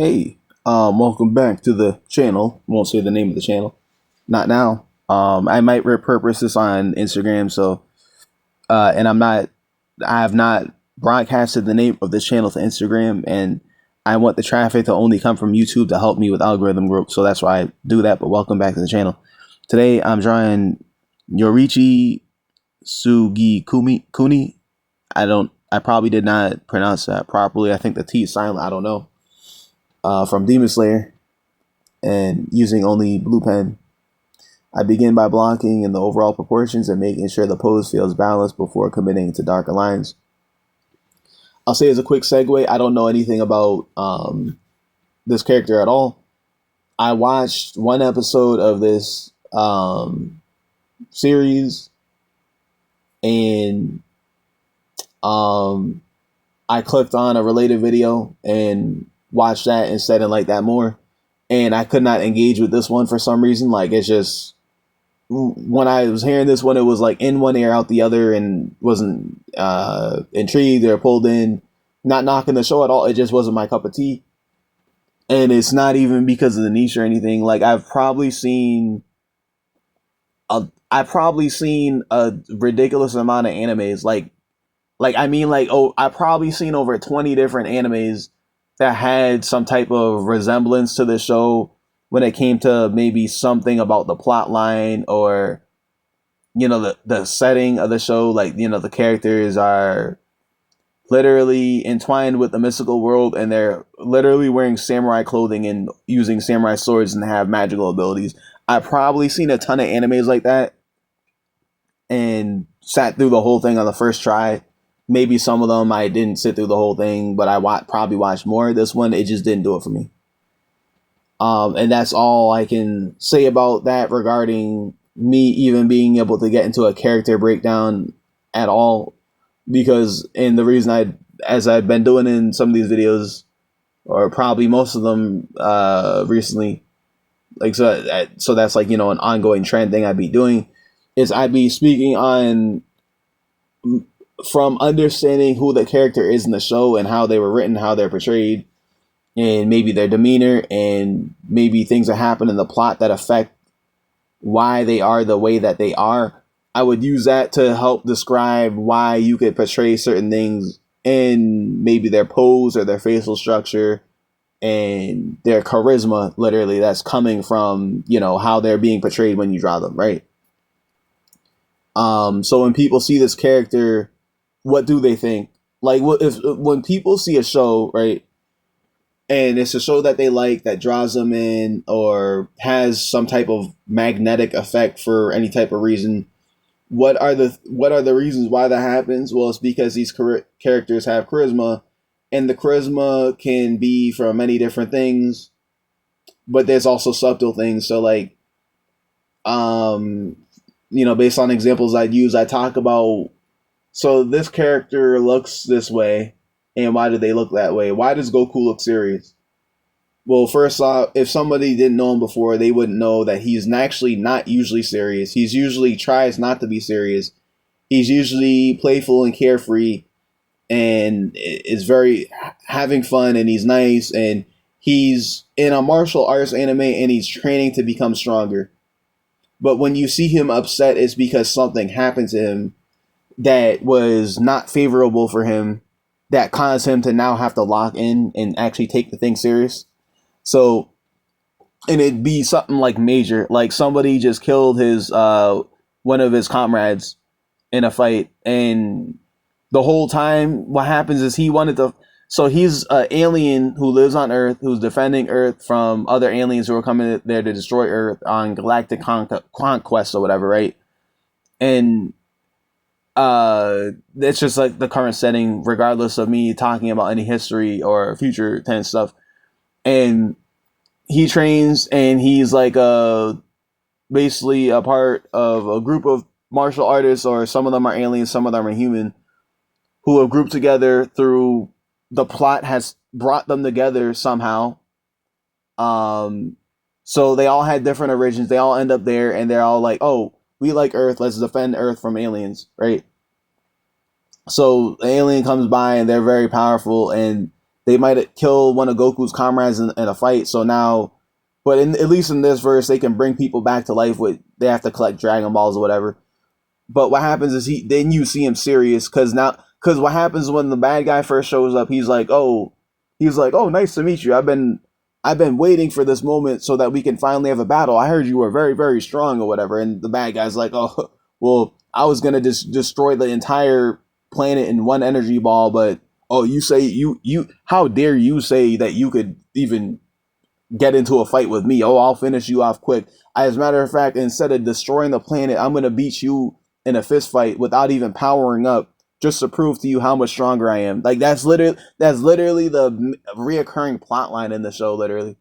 Hey, welcome back to the channel. Won't say the name of the channel. Not now. I might repurpose this on Instagram. And I have not broadcasted the name of this channel to Instagram, and I want the traffic to only come from YouTube to help me with algorithm growth. So that's why I do that. But welcome back to the channel. Today I'm drawing Yoriichi Tsugikuni. I probably did not pronounce that properly. I think the T is silent. I don't know. From Demon Slayer, and using only blue pen. I begin by blocking in the overall proportions and making sure the pose feels balanced before committing to darker lines. I'll say as a quick segue, I don't know anything about this character at all. I watched one episode of this series, and I clicked on a related video and watched that instead and like that more. And I could not engage with this one for some reason. Like, it's just, when I was hearing this one, it was like in one ear out the other, and wasn't intrigued or pulled in. Not knocking the show at all. It just wasn't my cup of tea. And it's not even because of the niche or anything. Like, I've probably seen a ridiculous amount of animes. I've probably seen over 20 different animes that had some type of resemblance to the show when it came to maybe something about the plot line, or the setting of the show. Like, the characters are literally entwined with the mystical world, and they're literally wearing samurai clothing and using samurai swords and have magical abilities. I've probably seen a ton of animes like that and sat through the whole thing on the first try. Maybe some of them I didn't sit through the whole thing, but I probably watched more. This one, it just didn't do it for me. And that's all I can say about that regarding me even being able to get into a character breakdown at all. Because, and the reason as I've been doing in some of these videos, or probably most of them recently, so that's like, an ongoing trend thing I'd be doing, is I'd be speaking on from understanding who the character is in the show and how they were written, how they're portrayed, and maybe their demeanor, and maybe things that happen in the plot that affect why they are the way that they are. I would use that to help describe why you could portray certain things in maybe their pose or their facial structure and their charisma, literally, that's coming from, how they're being portrayed when you draw them, right? So when people see this character, what do they think? Like, when people see a show, right, and it's a show that they like, that draws them in, or has some type of magnetic effect for any type of reason, what are the reasons why that happens? Well, it's because these characters have charisma, and the charisma can be from many different things, but there's also subtle things. So, like, based on examples I'd use, I talk about, so this character looks this way, and why do they look that way? Why does Goku look serious? Well, first off, if somebody didn't know him before, they wouldn't know that he's actually not usually serious. He's usually tries not to be serious. He's usually playful and carefree, and is very having fun, and he's nice, and he's in a martial arts anime, and he's training to become stronger. But when you see him upset, it's because something happened to him that was not favorable for him, that caused him to now have to lock in and actually take the thing serious. So, and it'd be something like major, like somebody just killed his one of his comrades in a fight, and the whole time what happens is so he's an alien who lives on Earth, who's defending Earth from other aliens who are coming there to destroy Earth on galactic conquest or whatever, right? And it's just like the current setting, regardless of me talking about any history or future tense stuff. And he trains, and he's like basically a part of a group of martial artists, or some of them are aliens, some of them are human, who have grouped together through the plot has brought them together somehow. So they all had different origins. They all end up there, and they're all like, oh, we like Earth, let's defend Earth from aliens, right? So the alien comes by, and they're very powerful, and they might kill one of Goku's comrades in a fight. So now, but at least in this verse, they can bring people back to life with they have to collect Dragon Balls or whatever. But what happens is then you see him serious because what happens when the bad guy first shows up, he's like, oh, nice to meet you. I've been waiting for this moment so that we can finally have a battle. I heard you were very, very strong or whatever. And the bad guy's like, oh, well, I was gonna just destroy the entire planet in one energy ball, but oh, you say you how dare you say that you could even get into a fight with me? Oh, I'll finish you off quick. As a matter of fact, instead of destroying the planet, I'm gonna beat you in a fist fight without even powering up, just to prove to you how much stronger I am. Like that's literally the reoccurring plot line in the show. Literally,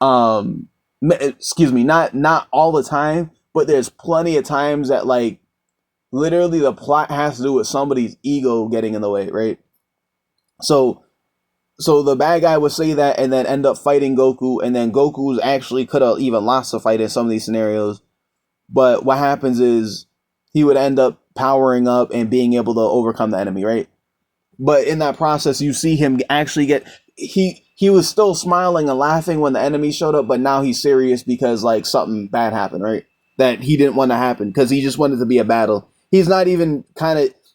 um, excuse me, not all the time, but there's plenty of times that like literally the plot has to do with somebody's ego getting in the way, right? So so the bad guy would say that and then end up fighting Goku, and then Goku's actually could have even lost the fight in some of these scenarios. But what happens is he would end up powering up and being able to overcome the enemy, right? But in that process, you see him actually get he was still smiling and laughing when the enemy showed up, but now he's serious because like something bad happened, right? That he didn't want to happen because he just wanted to be a battle. He's not even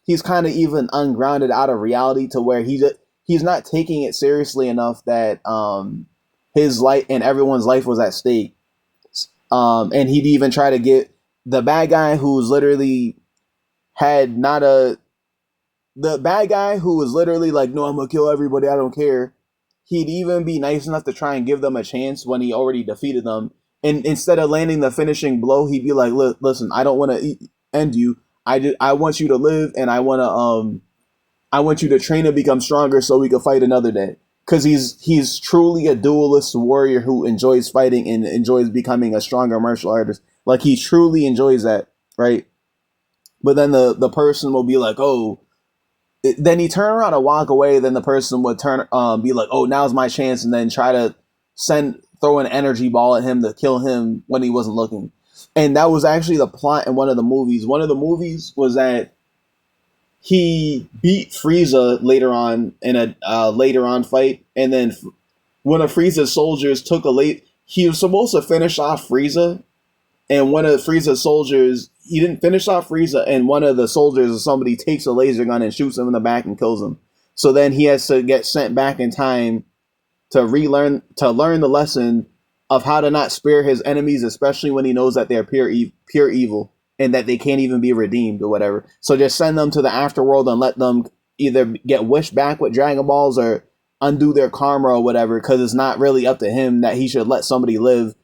he's kind of even ungrounded out of reality to where he's not taking it seriously enough that his life and everyone's life was at stake. And he'd even try to get the bad guy who's literally had not a the bad guy who was literally like, no, I'm gonna kill everybody, I don't care. He'd even be nice enough to try and give them a chance when he already defeated them. And instead of landing the finishing blow, he'd be like, listen, I don't want to end you. I want you to live, and I want you to train and become stronger so we can fight another day. Because he's truly a duelist warrior who enjoys fighting and enjoys becoming a stronger martial artist. Like he truly enjoys that, right? But then the person will be like, oh, then he turn around and walk away. Then the person would be like, oh, now's my chance, and then try to throw an energy ball at him to kill him when he wasn't looking. And that was actually the plot in one of the movies. One of the movies was that he beat Frieza later on in a later on fight, and then one of Frieza's soldiers took he was supposed to finish off Frieza, and one of Frieza's soldiers, he didn't finish off Frieza, and one of the soldiers or somebody takes a laser gun and shoots him in the back and kills him. So then he has to get sent back in time to learn the lesson of how to not spare his enemies, especially when he knows that they're pure evil and that they can't even be redeemed or whatever. So just send them to the afterworld and let them either get wished back with Dragon Balls or undo their karma or whatever, because it's not really up to him that he should let somebody live,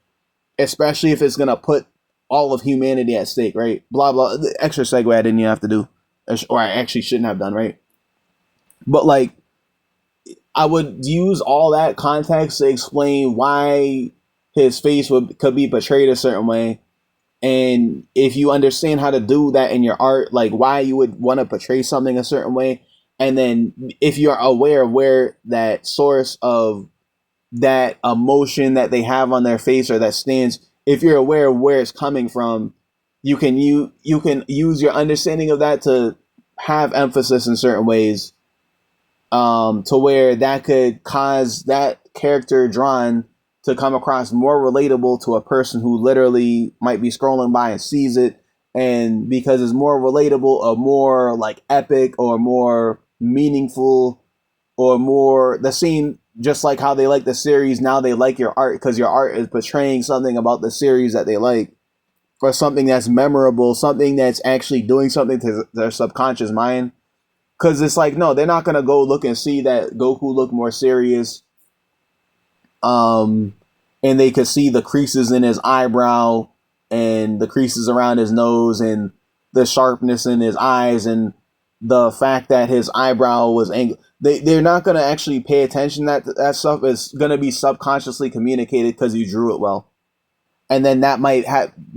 especially if it's going to put all of humanity at stake, right? Blah, blah. The extra segue I didn't even have to do, or I actually shouldn't have done, right? But like, I would use all that context to explain why his face could be portrayed a certain way. And if you understand how to do that in your art, like why you would want to portray something a certain way, and then if you're aware of where that source of that emotion that they have on their face or that stance, if you're aware of where it's coming from, you can use your understanding of that to have emphasis in certain ways, to where that could cause that character drawn to come across more relatable to a person who literally might be scrolling by and sees it. And because it's more relatable or more like epic or more meaningful or more the same, just like how they like the series, now they like your art because your art is portraying something about the series that they like, or something that's memorable, something that's actually doing something to their subconscious mind. Because it's like, no, they're not going to go look and see that Goku looked more serious. And they could see the creases in his eyebrow and the creases around his nose and the sharpness in his eyes and the fact that his eyebrow was angled. They're not going to actually pay attention that stuff is going to be subconsciously communicated because you drew it well. And then that might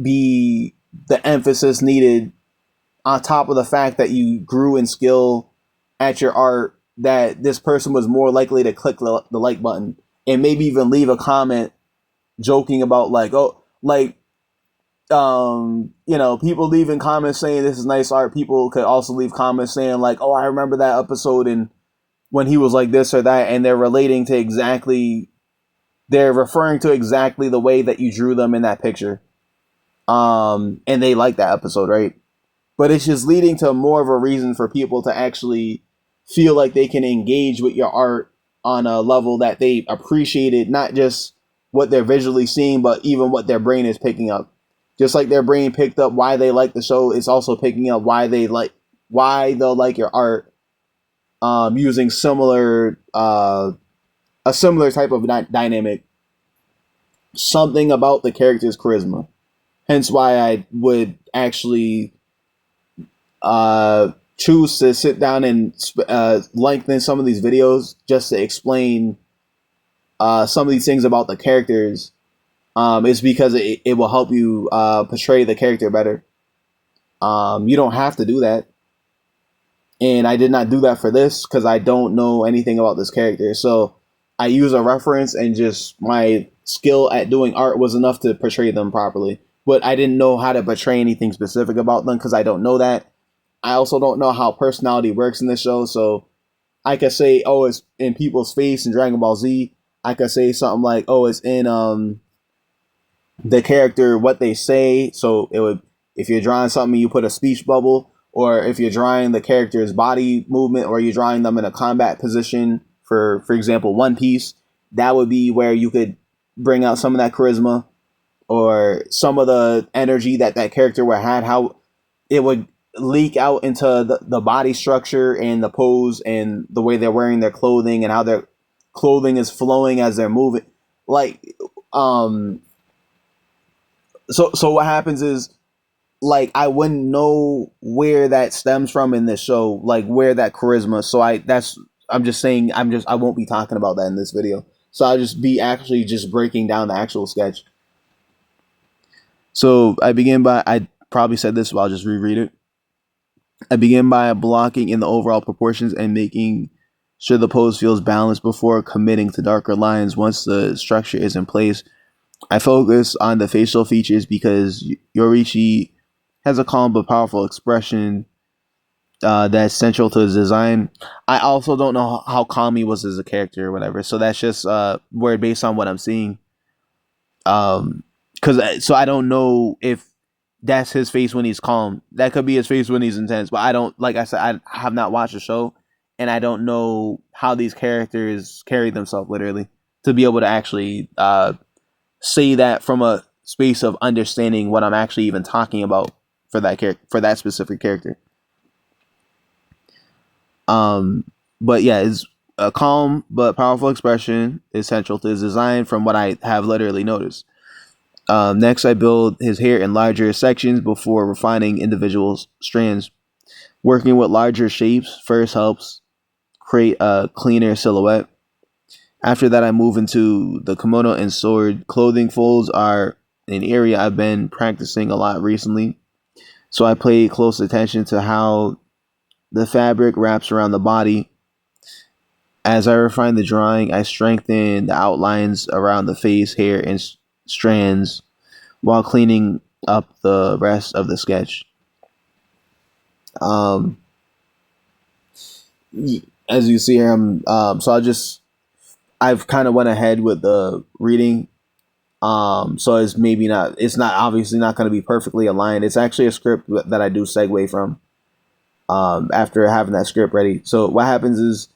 be the emphasis needed on top of the fact that you grew in skill at your art, that this person was more likely to click the like button and maybe even leave a comment joking about like, oh, like, people leaving comments saying this is nice art. People could also leave comments saying like, oh, I remember that episode in when he was like this or that, and they're referring to exactly the way that you drew them in that picture. And they like that episode, right? But it's just leading to more of a reason for people to actually feel like they can engage with your art on a level that they appreciate it, not just what they're visually seeing, but even what their brain is picking up. Just like their brain picked up why they like the show, it's also picking up why they'll like your art, using a similar type of dynamic. Something about the character's charisma. Hence why I would actually choose to sit down and lengthen some of these videos just to explain some of these things about the characters. Is because it will help you portray the character better. You don't have to do that. And I did not do that for this because I don't know anything about this character. So I use a reference, and just my skill at doing art was enough to portray them properly. But I didn't know how to portray anything specific about them because I don't know that. I also don't know how personality works in this show. So I could say, oh, it's in people's face in Dragon Ball Z. I could say something like, oh, it's in the character, what they say. So it would, if you're drawing something, you put a speech bubble, or if you're drawing the character's body movement, or you're drawing them in a combat position, for example, One Piece, that would be where you could bring out some of that charisma, or some of the energy that character would had, how it would leak out into the body structure and the pose and the way they're wearing their clothing and how their clothing is flowing as they're moving. Like, so what happens is, like, I wouldn't know where that stems from in this show, like where that charisma. So I'm just saying, I won't be talking about that in this video. So I'll just be actually just breaking down the actual sketch. So I probably said this, but I'll just reread it. I begin by blocking in the overall proportions and making sure the pose feels balanced before committing to darker lines. Once the structure is in place, I focus on the facial features because Yoriichi has a calm but powerful expression that's central to his design. I also don't know how calm he was as a character or whatever, so that's just word based on what I'm seeing. So I don't know if that's his face when he's calm. That could be his face when he's intense. But I don't, like I said, I have not watched the show, and I don't know how these characters carry themselves literally to be able to actually say that from a space of understanding what I'm actually even talking about for that specific character. But yeah, it's a calm but powerful expression is central to his design from what I have literally noticed. Next, I build his hair in larger sections before refining individual strands. Working with larger shapes first helps create a cleaner silhouette. After that, I move into the kimono and sword. Clothing folds are an area I've been practicing a lot recently, so I pay close attention to how the fabric wraps around the body. As I refine the drawing, I strengthen the outlines around the face, hair, and strands while cleaning up the rest of the sketch. As you see here, I've kind of went ahead with the reading. So it's not obviously not going to be perfectly aligned. It's actually a script that I do segue from after having that script ready. So what happens is,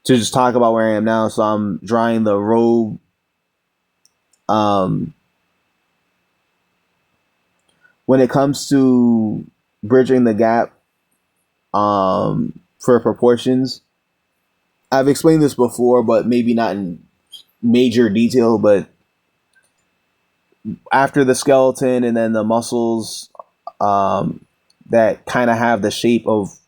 to just talk about where I am now. So I'm drawing the robe. When it comes to bridging the gap for proportions, I've explained this before, but maybe not in major detail. But after the skeleton and then the muscles that kind of have the shape of,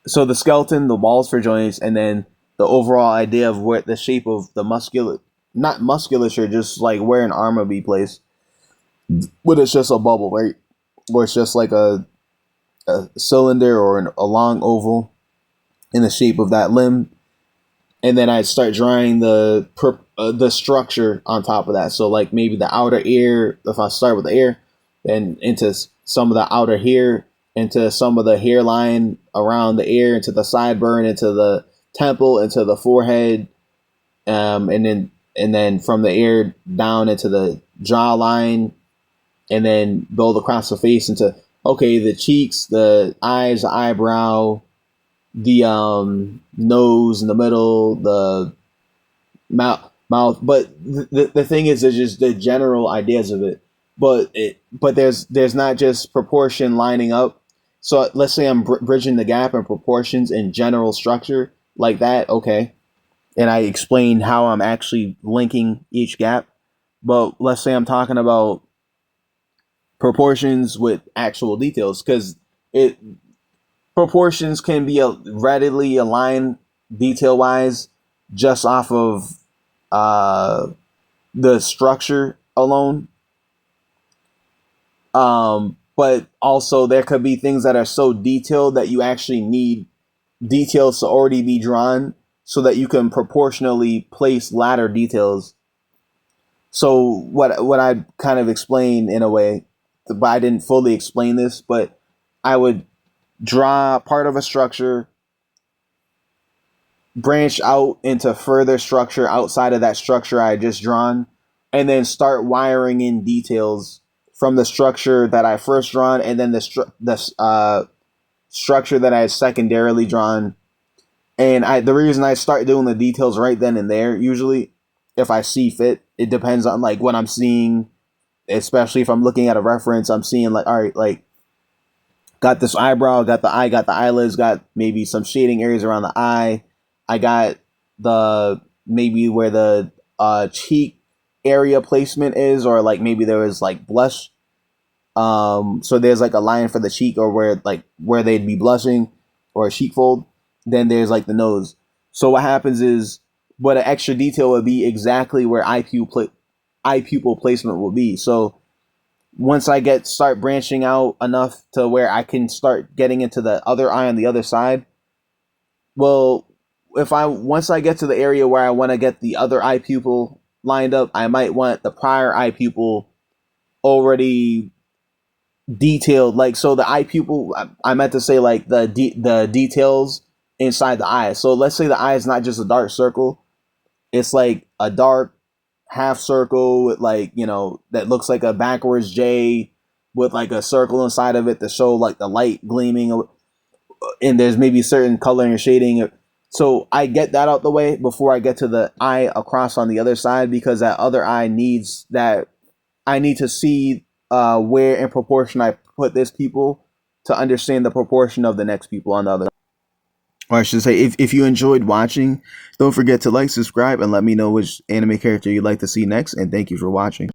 so the skeleton, the walls for joints, and then the overall idea of where the shape of the not musculature, just like where an arm would be placed. But it's just a bubble, right? Or it's just like a cylinder or a long oval in the shape of that limb. And then I start drawing the structure on top of that. So like maybe the outer ear, if I start with the ear, then into some of the outer hair, into some of the hairline around the ear, into the sideburn, into the temple, into the forehead, and then from the ear down into the jawline, and then build across the face into, okay, the cheeks, the eyes, the eyebrow, the nose in the middle, the mouth. But the thing is, there's just the general ideas of it. But there's not just proportion lining up. So let's say I'm bridging the gap in proportions and general structure like that. Okay, and I explain how I'm actually linking each gap. But let's say I'm talking about proportions with actual details, because it proportions can be readily aligned detail wise just off of uh, the structure alone. But also there could be things that are so detailed that you actually need details to already be drawn so that you can proportionally place latter details. So what I kind of explained in a way, but I didn't fully explain this, but I would draw part of a structure, branch out into further structure outside of that structure I just drawn, and then start wiring in details from the structure that I first drawn, and then the structure that I had secondarily drawn. And the reason I start doing the details right then and there, usually, if I see fit, it depends on like what I'm seeing. Especially if I'm looking at a reference, I'm seeing like, all right, like got this eyebrow, got the eye, got the eyelids, got maybe some shading areas around the eye. I got the maybe where the cheek area placement is, or like maybe there was like blush. So there's like a line for the cheek, or where they'd be blushing, or a cheek fold. Then there's like the nose. So what happens is, what an extra detail would be exactly where eye pupil placement will be. So once I start branching out enough to where I can start getting into the other eye on the other side, well, if I once I get to the area where I want to get the other eye pupil lined up, I might want the prior eye pupil already detailed. Like, so the eye pupil, I meant to say like the details inside the eye. So let's say the eye is not just a dark circle, it's like a dark half circle with, like, that looks like a backwards J with like a circle inside of it to show like the light gleaming, and there's maybe certain coloring or shading. So I get that out the way before I get to the eye across on the other side, because that other eye needs that. I need to see where in proportion I put this people to understand the proportion of the next people on the other. Or I should say, if you enjoyed watching, don't forget to like, subscribe, and let me know which anime character you'd like to see next. And thank you for watching.